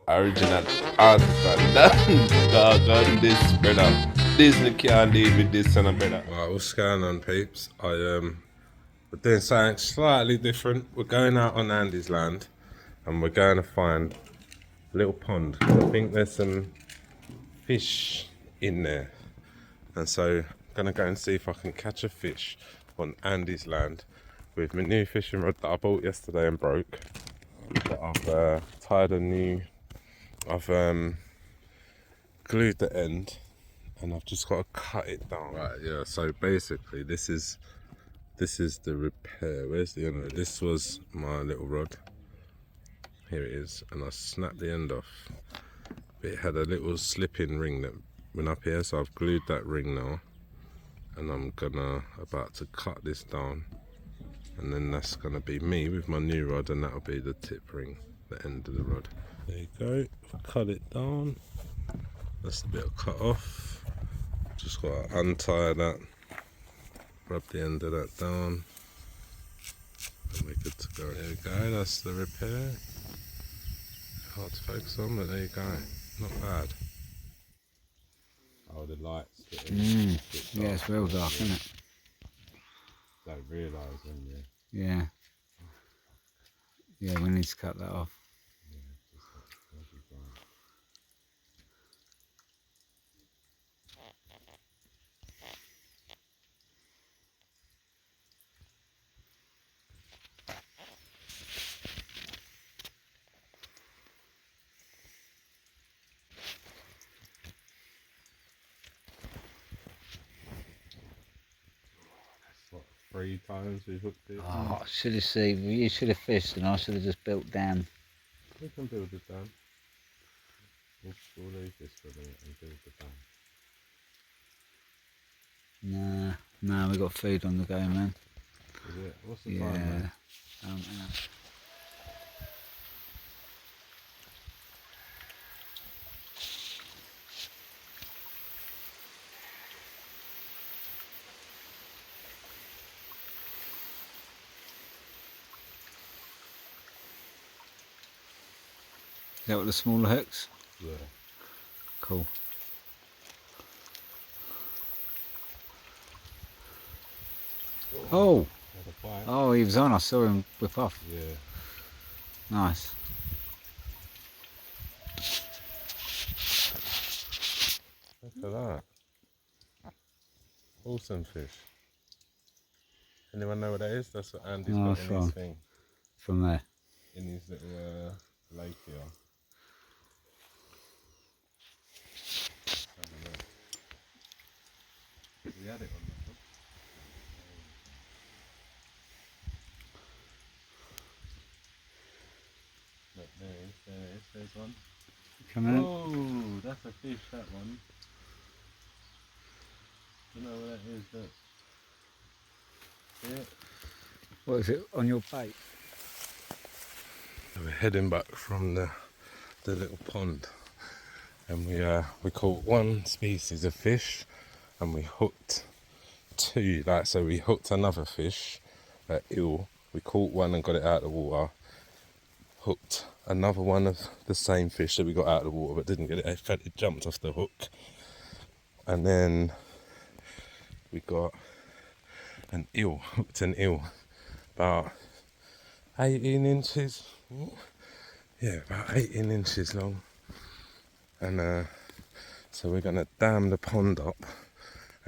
Original artisan. Dog on this, brother. Disney can't deal with this, son of brother. Right, what's going on, peeps? We're doing something slightly different. We're going out on Andy's land, and we're going to find a little pond. I think there's some fish in there, and so I'm gonna go and see if I can catch a fish on Andy's land with my new fishing rod that I bought yesterday and broke. But I've tied a new. I've glued the end, and I've just got to cut it down. Right, yeah. So basically, this is the repair. Where's the end of it? This was my little rod. Here it is, and I snapped the end off. It had a little slip-in ring that went up here, so I've glued that ring now, and I'm about to cut this down, and then that's gonna be me with my new rod, and that'll be the tip ring, the end of the rod. There you go. Cut it down. That's the bit I cut off. Just got to untie that, rub the end of that down, and we're good to go. There we go. That's the repair. Hard to focus on, but there you go. Not bad. Oh, the lights. Yeah, it's real dark, isn't it? Don't realise when you. Yeah. Yeah, we need to cut that off. What, 3 times we hooked it? Oh, I should have seen. You should have fished, and I should have just built dam. We can build a dam. We'll leave this for a minute and build the dam. Nah, we got food on the go, man. Is it? What's the time, man? Hang on. Is that what the smaller hooks? Yeah. Cool. Oh! Oh, he was on. I saw him whip off. Yeah. Nice. Look at that. Awesome fish. Anyone know what that is? That's what Andy's got in his thing. From there. In his little lake here. We had it on that one. Look, there's one. Come in. Oh, that's a fish, that one. You know what that is, that? See it? What is it on your bait? We're heading back from the little pond, and we caught one species of fish, and we hooked 2. So we hooked another fish, eel. We caught one and got it out of the water. Hooked another one of the same fish that we got out of the water, but didn't get it. It jumped off the hook, and then we got an eel. Hooked an eel, about 18 inches. Yeah, about 18 inches long. And so we're gonna dam the pond up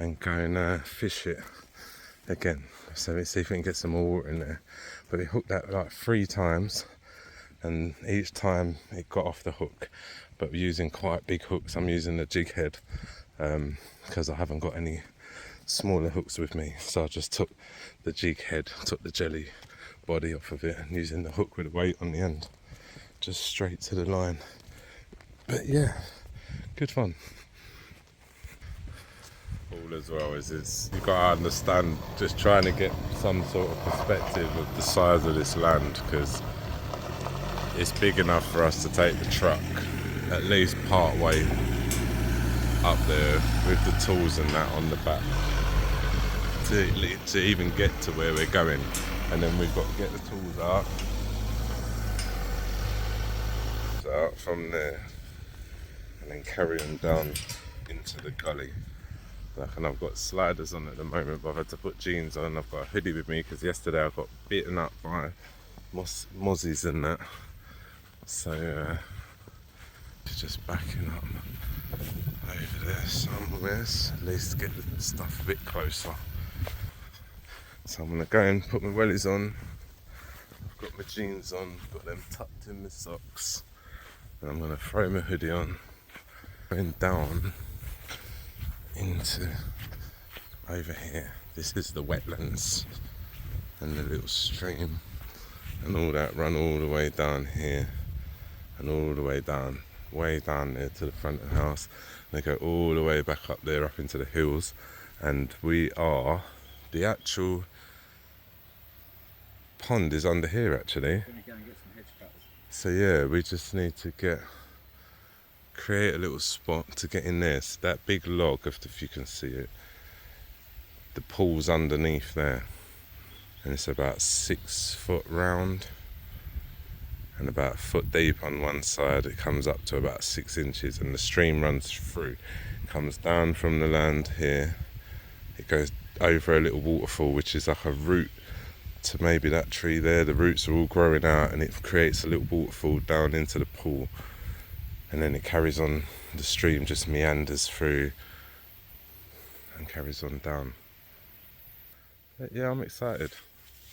and go and fish it again. So let's see if we can get some more water in there. But we hooked that like 3 times, and each time it got off the hook. But we're using quite big hooks. I'm using the jig head because I haven't got any smaller hooks with me. So I just took the jig head, took the jelly body off of it, and using the hook with the weight on the end, just straight to the line. But yeah, good fun. All as well is you've got to understand, just trying to get some sort of perspective of the size of this land, because it's big enough for us to take the truck at least part way up there with the tools and that on the back to even get to where we're going. And then we've got to get the tools out. out from there and then carry them down into the gully. Like, and I've got sliders on at the moment, but I've had to put jeans on. I've got a hoodie with me because yesterday I got beaten up by mozzies and that. So just backing up over there somewhere, so at least get the stuff a bit closer. So I'm gonna go and put my wellies on. I've got my jeans on, got them tucked in my socks, and I'm gonna throw my hoodie on, going down into over here. This is the wetlands and the little stream and all that run all the way down here and all the way down there to the front of the house. They go all the way back up there, up into the hills, and we are, the actual pond is under here actually. So yeah, we just need to create a little spot to get in there. So that big log, if you can see it, the pool's underneath there, and it's about 6 foot round and about a foot deep on one side. It comes up to about 6 inches, and the stream runs through, comes down from the land here, it goes over a little waterfall which is like a root to maybe that tree there. The roots are all growing out and it creates a little waterfall down into the pool, and then it carries on. The stream just meanders through and carries on down. But yeah, I'm excited.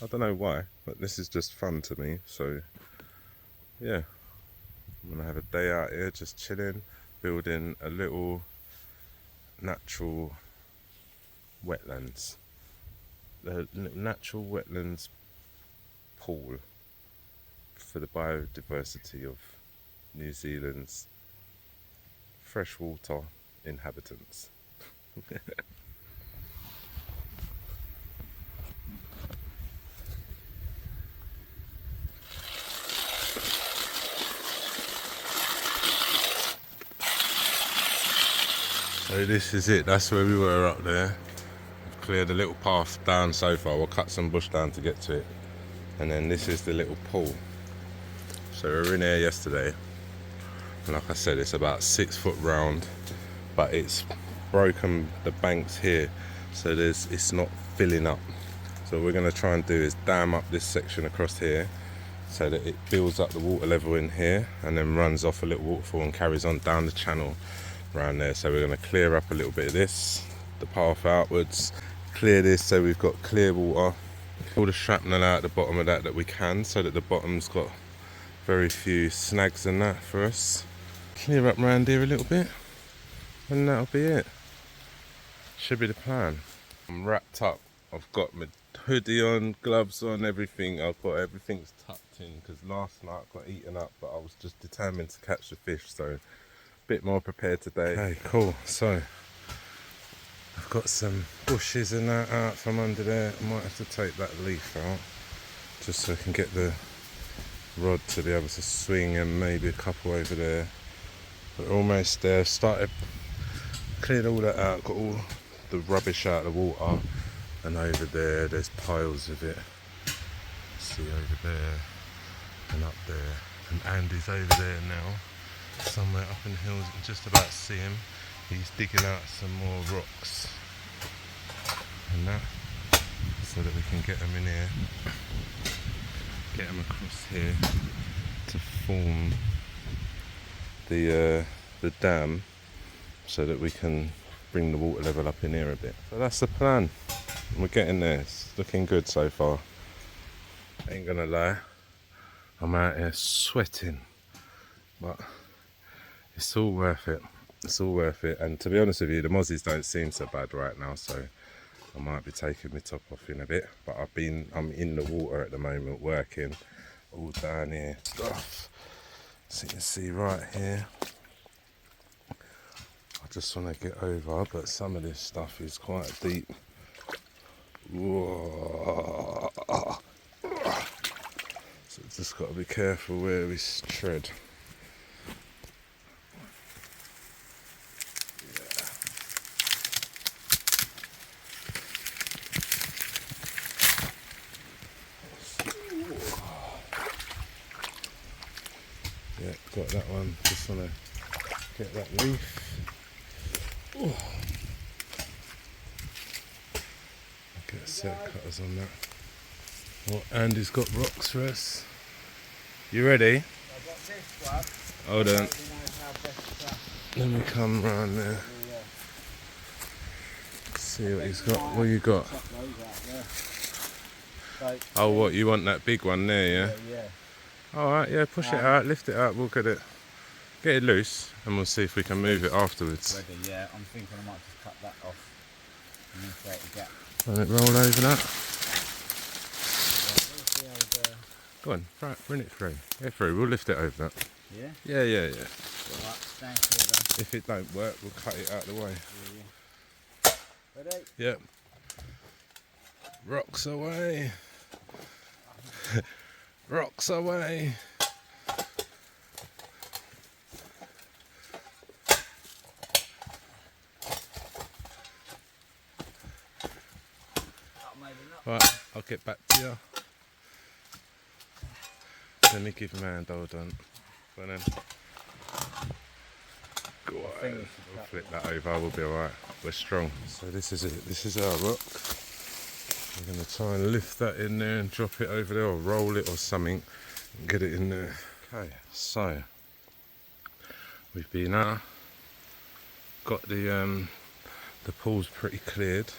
I don't know why, but this is just fun to me. So yeah, I'm gonna have a day out here just chilling, building a little natural wetlands, the natural wetlands pool for the biodiversity of New Zealand's freshwater inhabitants. So this is it, that's where we were up there. We've cleared a little path down so far. We'll cut some bush down to get to it. And then this is the little pool. So we were in here yesterday. And like I said, it's about 6 foot round, but it's broken the banks here, so it's not filling up. So what we're going to try and do is dam up this section across here so that it builds up the water level in here and then runs off a little waterfall and carries on down the channel around there. So we're going to clear up a little bit of this, the path outwards, clear this so we've got clear water, all the shrapnel out at the bottom of that we can, so that the bottom's got very few snags and that for us. Clear up round here a little bit and that'll be it. Should be the plan. I'm wrapped up, I've got my hoodie on, gloves on, everything. I've got everything's tucked in because last night I got eaten up, but I was just determined to catch the fish, so a bit more prepared today. Okay, cool. So I've got some bushes and that out from under there. I might have to take that leaf out just so I can get the rod to be able to swing, and maybe a couple over there. We're almost there. Started, cleared all that out, got all the rubbish out of the water, and over there there's piles of it. See over there and up there, and Andy's over there now, somewhere up in the hills. You can just about see him. He's digging out some more rocks and that, so that we can get them in here, get them across here to form the dam, so that we can bring the water level up in here a bit. So that's the plan. We're getting there. It's looking good so far. Ain't gonna lie, I'm out here sweating, but it's all worth it. It's all worth it. And to be honest with you, the mozzies don't seem so bad right now, so I might be taking my top off in a bit. But I'm in the water at the moment, working all down here stuff. So you can see right here. I just want to get over, but some of this stuff is quite deep. Whoa. So just got to be careful where we tread. Yeah, got got that one. Just want to get that leaf. Ooh. Get a set of cutters on that. Well, Andy's got rocks for us. You ready? I've got this one. Hold on. Let me come round there. See what he's got. What you got? Oh, what, you want that big one there, yeah? Alright, yeah, push it out, lift it up, we'll get it loose, and we'll see if we can move it afterwards. Ready, yeah. I'm thinking I might just cut that off and then create a gap. Let it roll over that. Go on, right, bring it through. Yeah, through, we'll lift it over that. Yeah? Yeah. Alright, stand clear If it don't work, we'll cut it out of the way. then. Ready? Yep. Rocks away. Rocks away. Right, I'll get back to you. Let me give him a hand, hold on. Go on then. Go on. We'll flip that over, we'll be alright. We're strong. So this is it, this is our rock. We're going to try and lift that in there and drop it over there, or roll it or something and get it in there. Okay, so we've been out, got the pool's pretty cleared,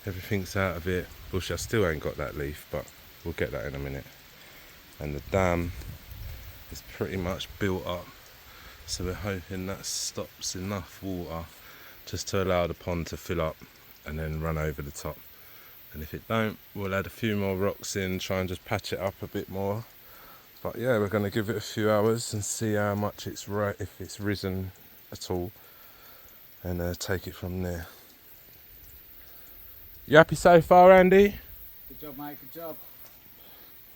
everything's out of it. Bush, I still ain't got that leaf, but we'll get that in a minute. And the dam is pretty much built up, so we're hoping that stops enough water just to allow the pond to fill up and then run over the top. And if it don't, we'll add a few more rocks in, try and just patch it up a bit more. But yeah, we're going to give it a few hours and see how much it's if it's risen at all, and take it from there. You happy so far, Andy? Good job, mate, good job.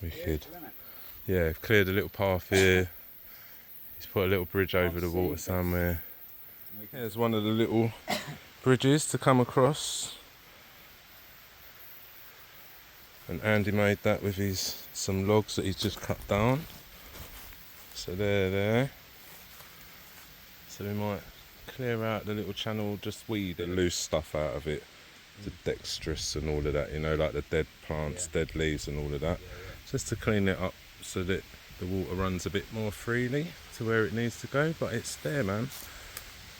Wicked. Yeah, we've cleared a little path here. He's put a little bridge over the water somewhere. Here's one of the little bridges to come across. And Andy made that with some logs that he's just cut down. So they're there. So we might clear out the little channel, just weed the loose stuff out of it. The dextrose and all of that, you know, like the dead plants, dead leaves and all of that. Just to clean it up so that the water runs a bit more freely to where it needs to go. But it's there, man.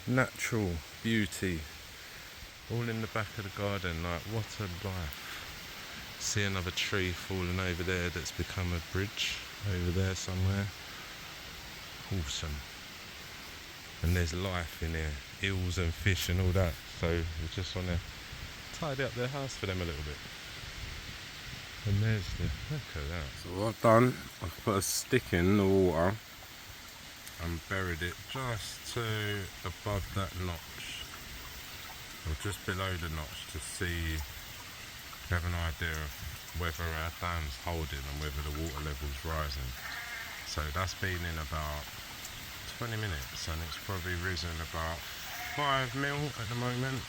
Natural beauty. All in the back of the garden, like what a life. See another tree falling over there that's become a bridge over there somewhere. Awesome. And there's life in here, eels and fish and all that. So we just want to tidy up their house for them a little bit. And there's look at that. So what I've done, I've put a stick in the water and buried it just to above that notch, or just below the notch, to see, have an idea of whether our dam's holding and whether the water level's rising. So that's been in about 20 minutes and it's probably risen about 5 mil at the moment,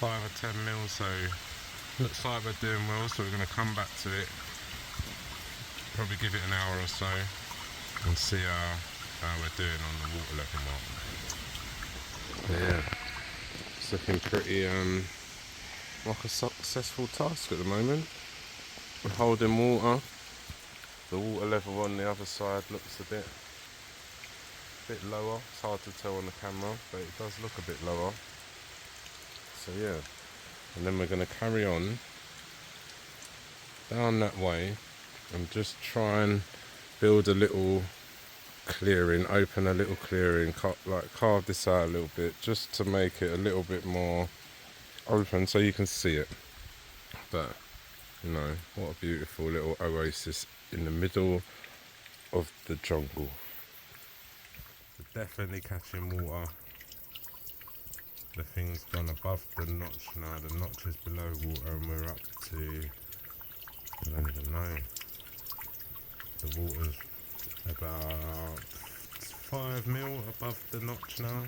5 or 10 mil, so looks like we're doing well. So we're going to come back to it, probably give it an hour or so and see how we're doing on the water level mark. Yeah, it's looking pretty like a successful task at the moment. We're holding water. The water level on the other side looks a bit lower. It's hard to tell on the camera, but it does look a bit lower. So yeah, and then we're going to carry on down that way and just try and build a little clearing, open a little clearing, carve this out a little bit just to make it a little bit more open so you can see it. But you know, what a beautiful little oasis in the middle of the jungle. So definitely catching water. The thing's gone above the notch now. The notch is below water and we're up to, I don't even know, the water's about 5 mil above the notch now.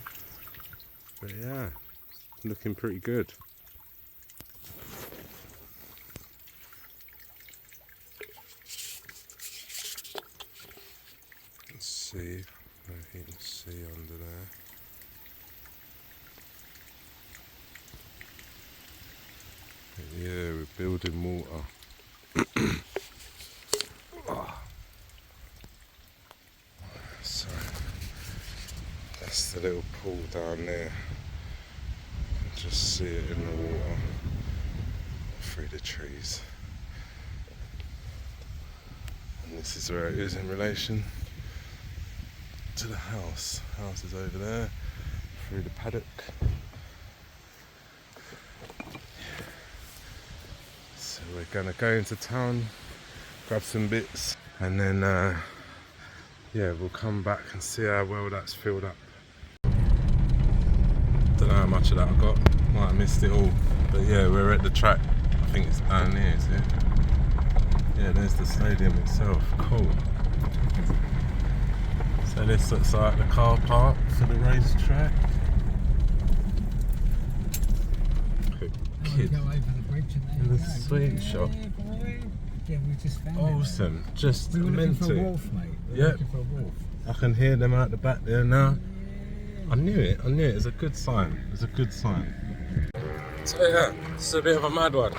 But yeah, looking pretty good. Let's see. sea under there. But yeah, we're building water. So that's the little pool down there. You can just see it in the water through the trees. And this is where it is in relation to the house. House is over there through the paddock. So we're gonna go into town, grab some bits, and then yeah, we'll come back and see how well that's filled up. Don't know how much of that I got. Might have missed it all. But yeah, we're at the track. I think it's down there, is it? Yeah, there's the stadium itself. Cool. So this looks like the car park for the racetrack. Kid Go over the bridge and in the sweet shop. Yeah, we just found Awesome. Just it. We were looking meant for a to. wolf, mate. We were Yep. looking for a wolf. I can hear them out the back there now. I knew it. It's a good sign. It's a good sign. So yeah, it's a bit of a mad one.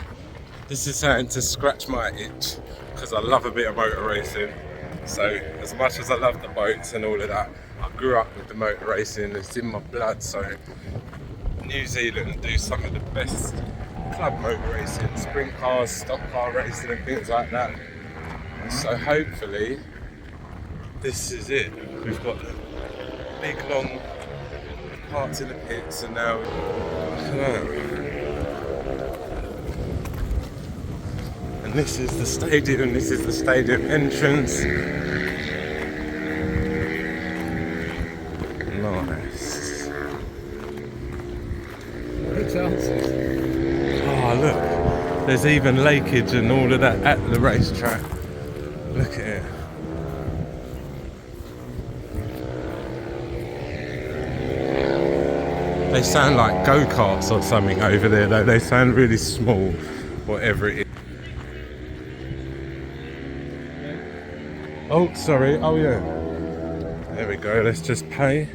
This is something to scratch my itch because I love a bit of motor racing. So as much as I love the boats and all of that, I grew up with the motor racing. It's in my blood. So New Zealand do some of the best club motor racing, sprint cars, stock car racing and things like that. So hopefully this is it. We've got big long parts in the pits and now look at that. And this is the stadium, this is the stadium entrance. Nice. Good chances. Oh look, there's even lakeage and all of that at the racetrack. Look at it. They sound like go-karts or something over there though. They sound really small, whatever it is. Oh, sorry. Oh yeah. There we go. Let's just pay.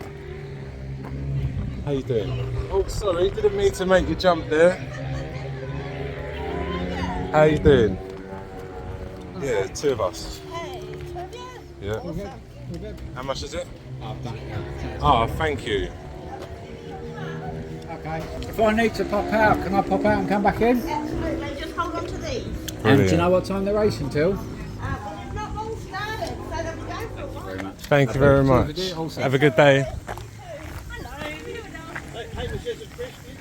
How you doing? Oh, sorry. Didn't mean to make you jump there. How you doing? Yeah, two of us. Hey, two of you? Yeah. We're good. How much is it? I've done it now. Oh, thank you. Okay. If I need to pop out, can I pop out and come back in? Absolutely, just hold on to these. And do you know what time they're racing till? Well, it's not long started, so they'll be going for a while. Very much. Thank you very much. Have a good day.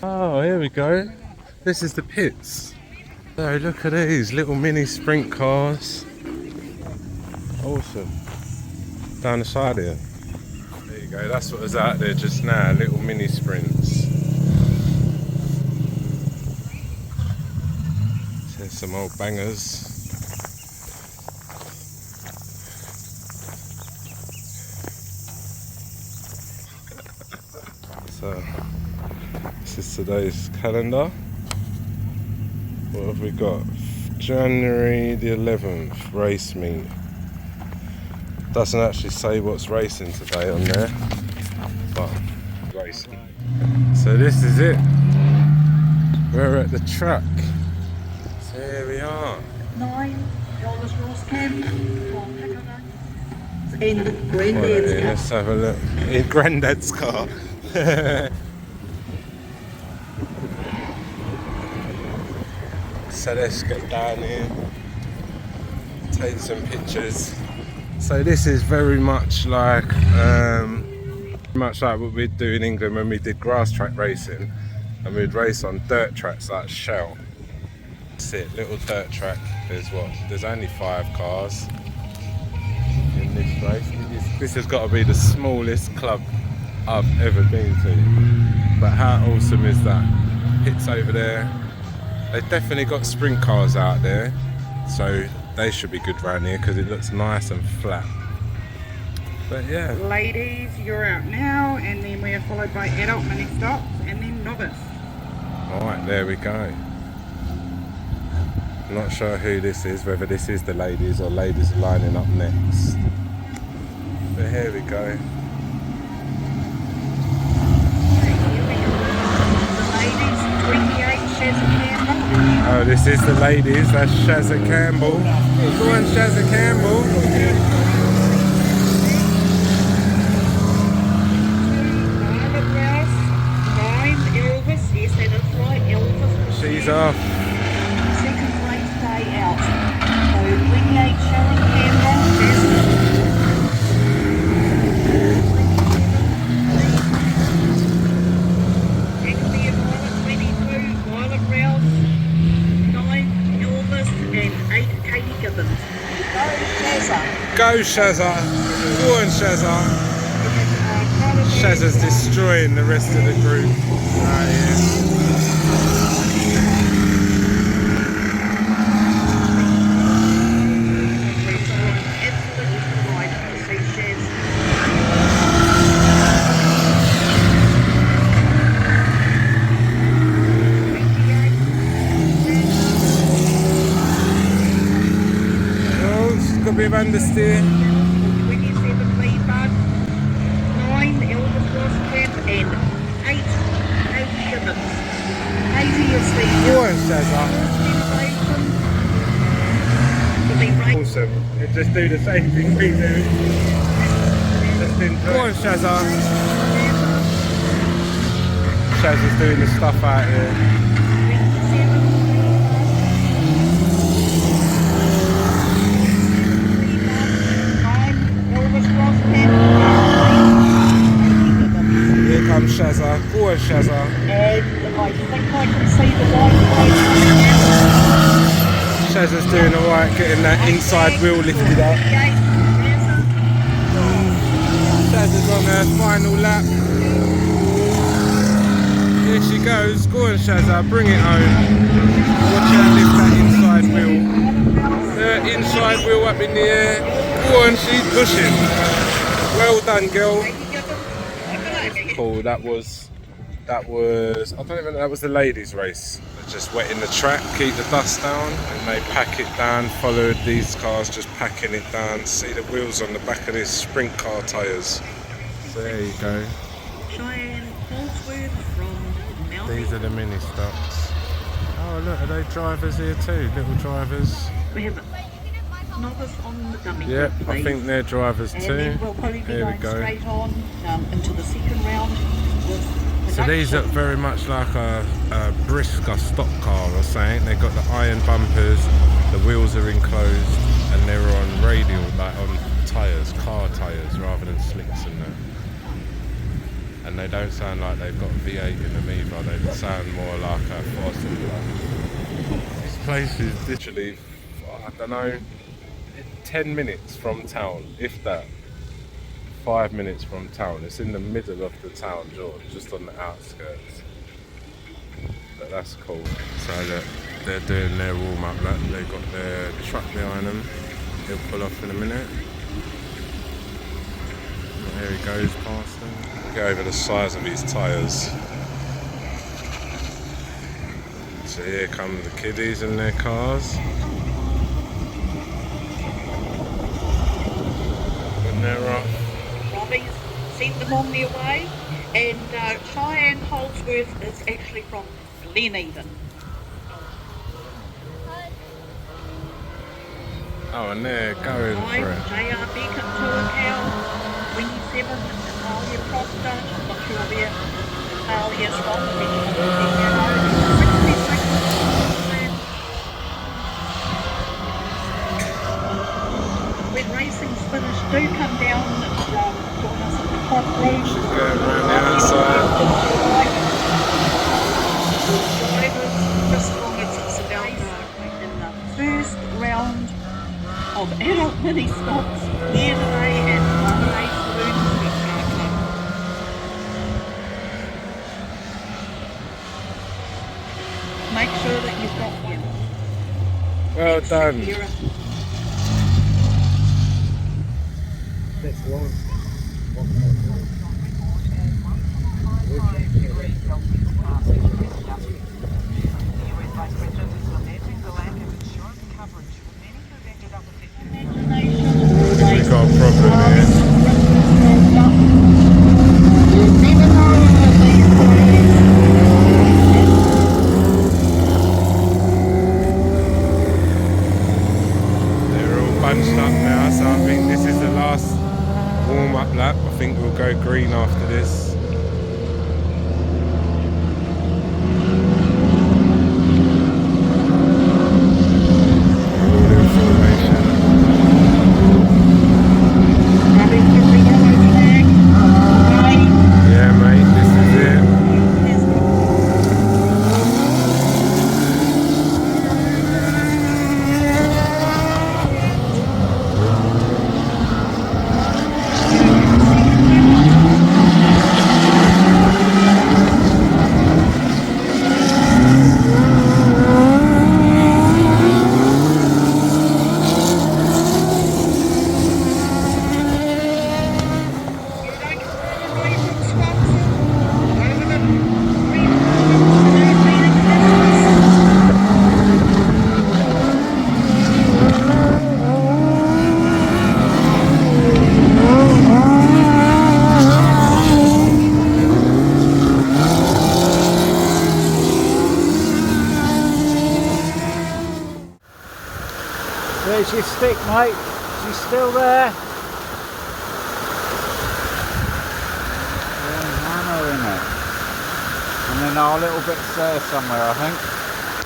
Oh, here we go. This is the pits. So look at these little mini sprint cars. Awesome. Down the side here. There you go. That's what was out there just now. Little mini sprints. There's some old bangers. So this is today's calendar. What have we got? January the 11th, race meet. Doesn't actually say what's racing today on there, but racing. So this is it. We're at the track. So here we are. 9 Yours Ross Camp in Right, Granddad's car. let's have a look. In Grandad's car. So let's get down here, take some pictures. So this is very much like what we'd do in England when we did grass track racing, and we'd race on dirt tracks like Shell. That's it, little dirt track. There's only 5 cars in this race. This has got to be the smallest club I've ever been to. But how awesome is that? Pits over there. They've definitely got sprint cars out there, so they should be good around here because it looks nice and flat. But yeah. Ladies, you're out now, and then we are followed by adult mini stops, and then novice. Alright, there we go. Not sure who this is, whether this is the ladies or ladies lining up next. But here we go. So this is the ladies, that's Shazza Campbell. Go on, Shazza Campbell. Violet Rouse, 9 Elvis, yes that is right, Elvis. She's off. Second race day out. So 28 Sharon Campbell, Exia Violet 22, Violet Rouse, 9 Elvis and 8 Katie Gibbons. Go Shazza. Go on Shazza. Shazza's destroying the rest of the group. Right here. A bit of understeer. 27 Lee Bud, 9 Elvis Roscamp and 8 Katie Gibbons. Katie is the Go on, Shazza. Awesome. Just do the same thing we do. Just enjoy. Go on, Shazza. Shazza's doing the stuff out here. Here comes Shazza. Go on, Shazza. And I think I can see the white Shazza's doing alright, getting that inside wheel lifted up. Shazza's on her final lap. Here she goes. Go on, Shazza, bring it home. Watch her lift that inside wheel. Inside wheel up in the air. Go on, she's pushing. Well done, girl. Cool, that was I don't even know, that was the ladies race. They're just wetting the track, keep the dust down, and they pack it down. Followed these cars just packing it down. See the wheels on the back of these sprint car tyres. So there you go. Cheyenne Holdsworth from Melbourne. These are the mini stocks. Oh look, are they drivers here too? Little drivers. We have novice on the dummy. Yep, group, I please. think they're drivers And too. then we'll probably be There we going go. straight on into the second round. With So these look very much like a Brisker stock car or something. They've got the iron bumpers, the wheels are enclosed, and they're on radial, like on tyres, car tyres, rather than slicks and that. And they don't sound like they've got V8 in them either. They sound more like a 4-cylinder. This place is literally, I don't know, 10 minutes from town, if that. 5 minutes from town. It's in the middle of the town, George, just on the outskirts. But that's cool. So look, they're doing their warm up. Look, they've got their truck behind them. He'll pull off in a minute. There he goes past them. Look over the size of his tyres. So here come the kiddies in their cars. And they're off. Robbie's sent them on their way, and Cheyenne Holdsworth is actually from Gleneven. Oh, and they're going for it. J.R. Beacon, Tuakau, 27, Natalia Proctor, I'm not sure where Natalia's from, when racing's finished, do come down and join us at the top road. She's going around the outside. Drivers, just long as it's about in the first round of adult mini stocks here today at Monday Saloon Car Club. Make sure that you've got one. Well done. Sarah. That's wrong. We've got a problem here. green after this. All in formation. Ready for the yellow flag? Away. Yeah, mate, this is it. There's the you don't turn away from Swanson. Over the green poles without being close. There's your stick, mate. She's still there. There's hammer in it. And then our little bits there somewhere, I think.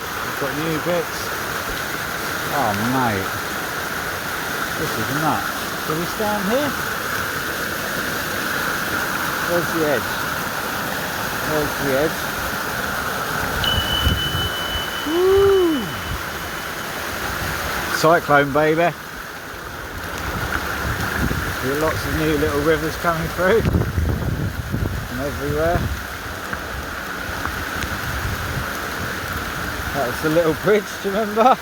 We've got new bits. Oh, mate. This is nuts. Can we stand here? Where's the edge? There's the edge. Woo! Cyclone, baby. See lots of new little rivers coming through from everywhere. That was the little bridge, do you remember?